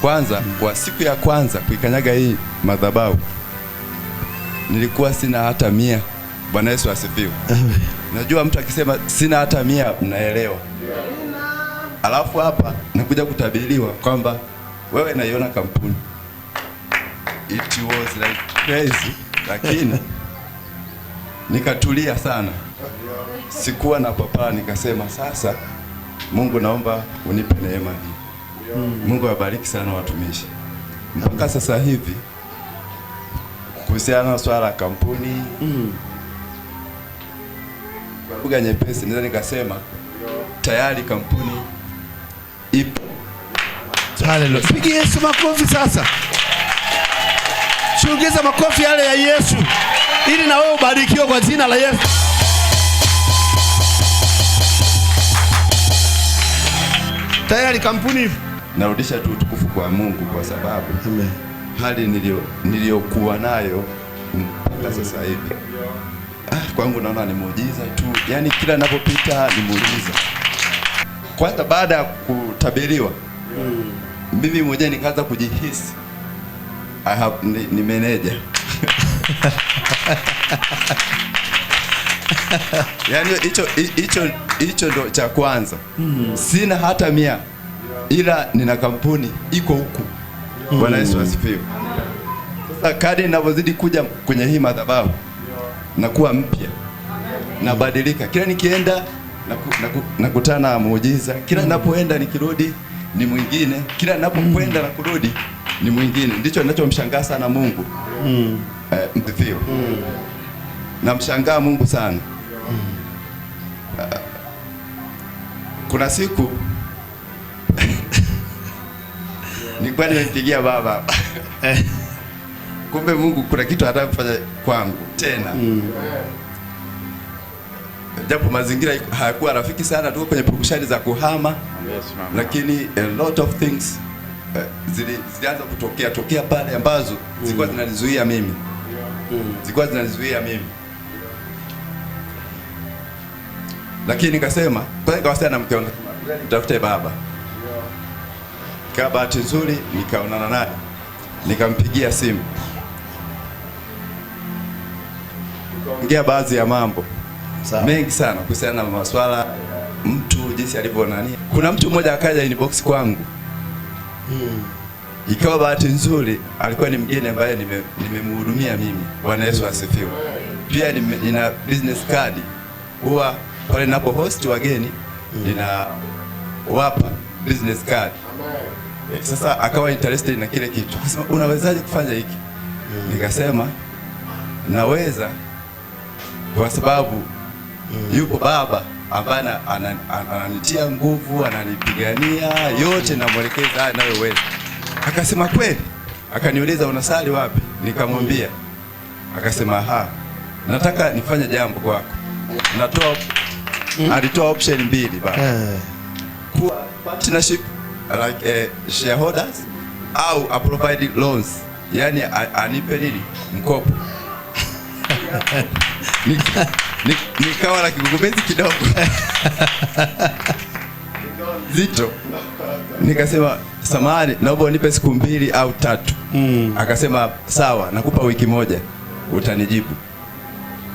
Kwanza kwa siku ya kwanza kuikanyaga hii madhabahu nilikuwa sina hata 100. Bwana Yesu asifiwe. Najua mtu akisema sina hata 100 mnaelewa. Alafu hapa nakuja kutabiriwa kwamba wewe naiona kampuni. It was like crazy, lakini nikatulia sana. Sikuwa na papa, nikasema sasa Mungu naomba unipe neema hii. Mungu awabariki sana watumishi. Mpaka sasa hivi kuhusiana na swala la kampuni, kwa lugha nyepesi naweza nikasema tayari kampuni ipo. Haleluya. Pigie Yesu makofi sasa. Shugeza makofi yale ya Yesu ili na wewe ubarikiwe kwa jina la Yesu. Tayari kampuni. Narudisha tu utukufu kwa Mungu kwa sababu Amen. Hali niliyokuwa nayo mpaka sasa hivi kwangu naona ni muujiza tu. Yaani kila ninapopita ni muujiza. Kwanza baada ya kutabiriwa mimi mwenyewe nikaanza kujihisi ni manager. Yaani hicho ndo cha kwanza. Sina hata 100 ila nina kampuni iko huku. Bwana Yesu asifiwe. Sasa kadri ninavyozidi kuja kwenye hii madhabahu nakuwa mpya. Nabadilika. Kila nikienda nakutana na muujiza. Kila ninapoenda nikirudi ni mwingine. Kila ninapokwenda na kurudi ni mwingine. Ndicho ninachomshangaa sana Mungu. Mthifiwe. Namshangaa Mungu sana. Kuna siku nilikuwa nimempigia baba. Kumbe Mungu kuna kitu anataka kufanya kwangu tena. Japo mazingira hayakuwa rafiki sana, tuko kwenye purukushani za kuhama. Lakini a lot of things zilianza kutokea pale ambazo zilikuwa zinanizuia mimi. Lakini nikasema, kwa nikawasiliana na mke wangu, nitafute baba. Kwa bahati nzuri nikaonana naye. Nikampigia simu. Ongea baadhi ya mambo mengi sana kuhusiana na masuala mtu jinsi alivyonania. Kuna mtu mmoja akaja inbox kwangu. Ikawa bahati nzuri alikuwa ni mgeni ambaye nimemhudumia mimi. Bwana Yesu asifiwe. Pia nina business card. Huwa pale ninapo host wageni nina wapa business card. Sasa akawa interested na kile kitu. Akasema unawezaje kufanya hiki? Nikasema naweza kwa sababu yupo baba ambaye ananitia nguvu, ananipigania yote na mwelekeza haya ninayoweza. Akasema kweli? Akaniuliza unasali wapi? Nikamwambia. Akasema nataka nifanye jambo kwako. Natoa alitoa option 2 baba. Kuwa partnership like shareholders au a provide loans. Yani anipe nini? Mkopo. Nikawa na kigugumizi kidogo. Zito. Nikasema samahani, naomba unipe siku 2 au 3. Akasema sawa, nakupa wiki moja utanijibu.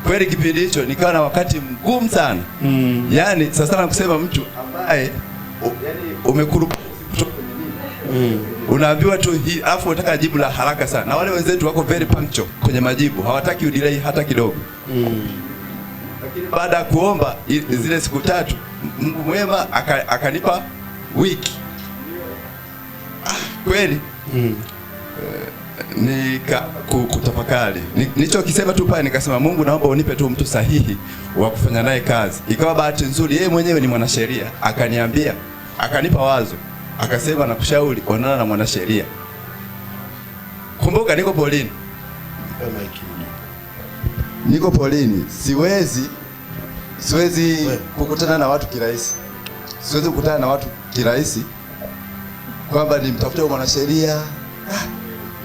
Kweli kipindi hicho nikawa na wakati mgumu sana. Yaani sasa kusema mtu ambaye umekurupuka unaambiwa tu hii alafu unataka jibu la haraka sana. Na wale wenzetu wako very punctual kwenye majibu, hawataki udelay hata kidogo. Lakini baada ya kuomba zile siku 3, Mungu mwema akanipa wiki. Kweli kutafakari. Nilichokisema tu pale nikasema Mungu naomba unipe tu mtu sahihi wa kufanya naye kazi. Ikawa bahati nzuri yeye mwenyewe ni mwanasheria, akaniambia, akanipa wazo. Akasema nakushauri onana na mwanasheria. Kumbuka niko polini. Niko polini. Siwezi kukutana na watu kirahisi. Siwezi kukutana na watu kirahisi kwamba nimtafute mwanasheria.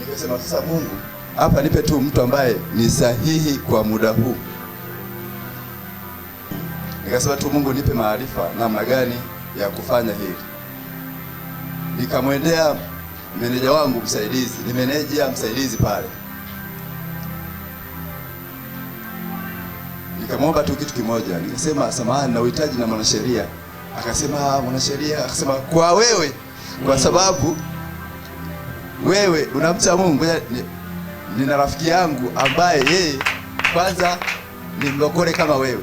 Nikasema sasa Mungu, hapa nipe tu mtu ambaye ni sahihi kwa muda huu. Nikasema tu Mungu nipe maarifa namna gani ya kufanya hili. Nikamwendea meneja wangu msaidizi, ni meneja msaidizi pale. Nikamwomba tu kitu kimoja, nikasema samahani na uhitaji na mwanasheria. Akasema mwanasheria, akasema kwa wewe, kwa sababu wewe unamcha Mungu. Nina rafiki yangu ambaye yeye kwanza ni mlokole kama wewe.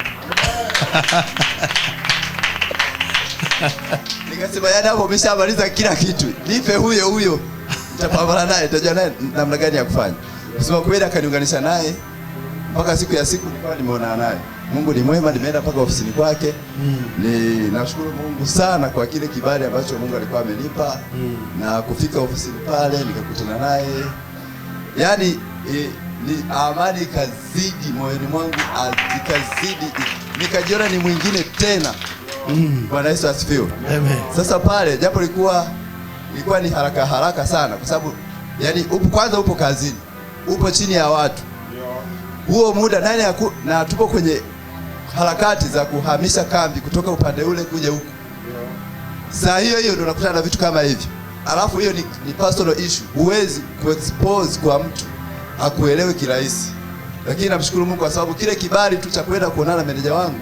Nikasema yaani hapo umeshamaliza kila kitu, nipe huyo nitapambana naye, nitajua naye namna gani ya kufanya. Kusema kweli akaniunganisha naye mpaka siku nilikuwa nimeona naye. Mungu ni mwema, nimeenda mpaka ofisini kwake. Nashukuru Mungu sana kwa kile kibali ambacho Mungu alikuwa amenipa na kufika ofisini pale nikakutana naye. Yaani ni amani kazidi moyoni mwangu, ikazidi, nikajiona ni mwingine tena. Bwana Yesu asifiwe. Amen. Sasa pale japo ilikuwa ni haraka sana kwa sababu yani upo kazini, upo chini ya watu. Huo muda na tupo kwenye harakati za kuhamisha kambi kutoka upande ule kuja huku. Saa hiyo ndio unakutana na vitu kama hivi. Alafu hiyo ni personal issue. Huwezi kuexpose kwa mtu hakuelewi kirahisi. Lakini namshukuru Mungu kwa sababu kile kibali tu cha kwenda kuonana na meneja wangu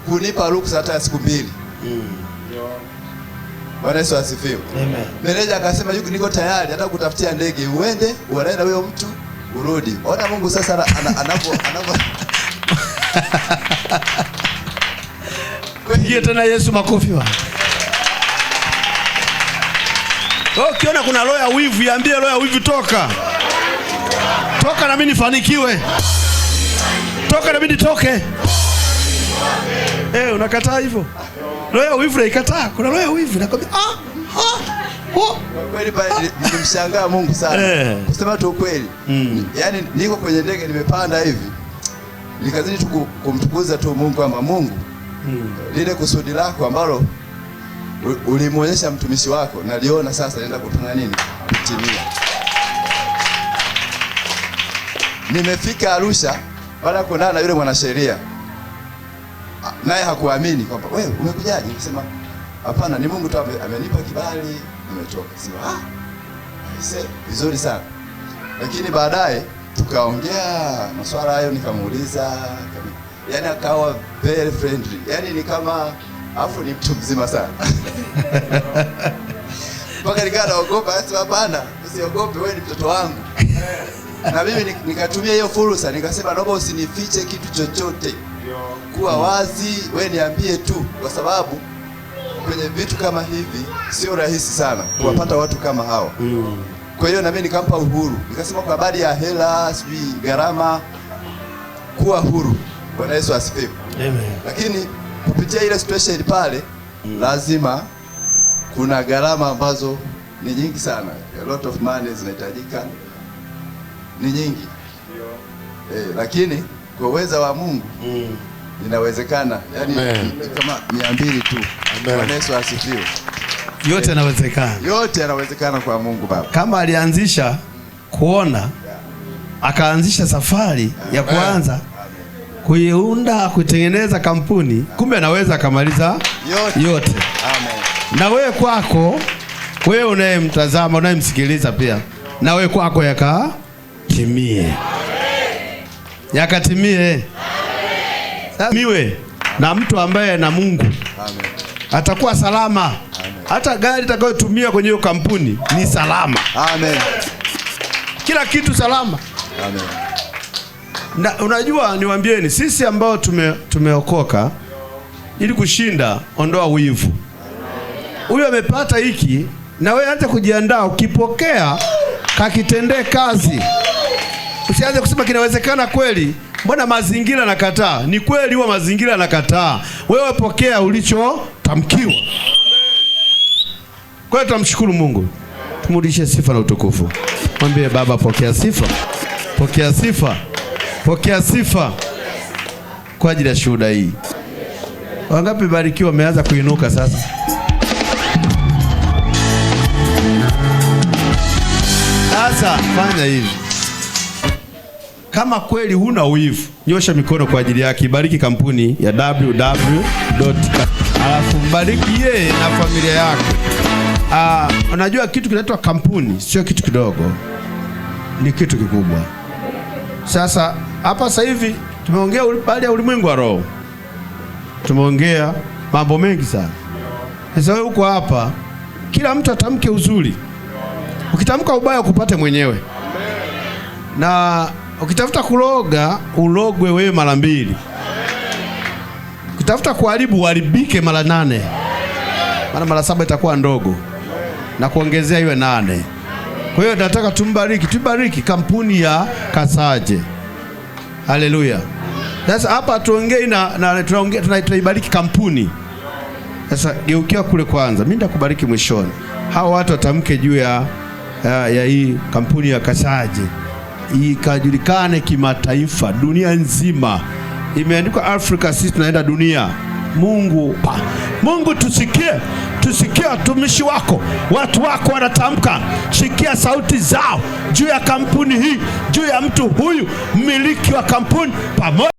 kunipa ruhusa hata ya siku 2. Bwana Yesu asifiwe. Amen. Meneja akasema niko tayari hata kutafutia ndege uende uonane na huyo mtu urudi. Ona Mungu sasa anapo Pigie tena Yesu makofi wa. Ukiona kuna roho ya wivu, iambie roho ya wivu toka. Toka na mimi nifanikiwe. Toka na mimi nitoke. Unakataa hivyo? Roho ya wivu ikataa. Kuna roho ya wivu nakwambia kwa kweli pale nilimshangaa Mungu sana. Kusema tu ukweli. Yaani niko kwenye ndege nimepanda hivi. Nikazidi tu kumtukuza tu Mungu kwamba Mungu lile kusudi lako ambalo ulimuonyesha mtumishi wako naliona sasa naenda kutana nini kutimia. Nimefika Arusha baada ya kuonana na yule mwanasheria. Naye hakuamini kwamba wewe umekujaje? Nikasema hapana, ni Mungu tu amenipa kibali nimetoka. Sema vizuri sana. Lakini baadaye tukaongea masuala hayo, nikamuuliza, yani akawa very friendly. Yani ni kama afu ni mtu mzima sana. Mpaka nikawa naogopa, sasa hapana, usiogope, wewe ni mtoto wangu. Na mimi nikatumia hiyo fursa, nikasema naomba usinifiche kitu chochote. Kuwa wazi, wewe niambie tu, kwa sababu kwenye vitu kama hivi sio rahisi sana kuwapata watu kama hao. Kwa hiyo na mimi nikampa uhuru. Nikasema kwa habari ya hela, sijui gharama, kuwa huru. Bwana Yesu asifiwe. Amen. Lakini kupitia ile situation pale lazima kuna gharama ambazo ni nyingi sana. A lot of money zinahitajika. Ni nyingi. Lakini kwa uwezo wa Mungu inawezekana. Yaani kama 200 tu. Bwana Yesu asifiwe. Yote yanawezekana. Yote yanawezekana kwa Mungu Baba. Kama alianzisha kuona, akaanzisha safari ya kuanza kuiunda, kutengeneza kampuni, kumbe anaweza akamaliza yote. Amen. Na wewe kwako, wewe unayemtazama, unayemsikiliza pia, na wewe kwako yakatimie. Yakatimie. Miwe na mtu ambaye na Mungu. Amen. Atakuwa salama. Amen. Hata gari utakayotumia kwenye hiyo kampuni ni salama. Amen. Kila kitu salama. Amen. Na unajua niwaambieni sisi ambao tumeokoka ili kushinda, ondoa wivu. Huyo amepata hiki na wewe anza kujiandaa, ukipokea kakitendee kazi. Usianze kusema kinawezekana kweli. Mbona mazingira nakataa? Ni kweli huwa mazingira nakataa. Wewe pokea ulichotamkiwa. Kwa hiyo tumshukuru Mungu. Tumrudishie sifa na utukufu. Mwambie Baba, pokea sifa. Pokea sifa. Pokea sifa kwa ajili ya shuhuda hii. Wangapi barikiwa wameanza kuinuka sasa? Sasa fanya hivi. Kama kweli huna wivu, nyosha mikono kwa ajili yake. Bariki kampuni ya www. Alafu mbariki yeye na familia yake. Unajua kitu kinaitwa kampuni sio kitu kidogo, ni kitu kikubwa. Sasa hapa sasa hivi tumeongea baada ya ulimwengu wa roho, tumeongea mambo mengi sana. Sasa wewe uko hapa, kila mtu atamke uzuri. Ukitamka ubaya ukupate mwenyewe, na ukitafuta kuloga ulogwe wewe mara 2. Ukitafuta kuharibu uharibike mara 8, maana mara 7 itakuwa ndogo, na kuongezea iwe 8. Kwa hiyo nataka tubariki kampuni ya Kasaje. Haleluya. Sasa hapa tuongee tunaibariki kampuni. Sasa geukia kule kwanza, mimi nitakubariki mwishoni. Hao watu watamke juu ya hii kampuni ya Kasaje, ikajulikane kimataifa, dunia nzima. Imeandikwa Afrika, sisi tunaenda dunia. Mungu tusikie watumishi wako, watu wako wanatamka. Sikia sauti zao juu ya kampuni hii, juu ya mtu huyu, mmiliki wa kampuni pamoja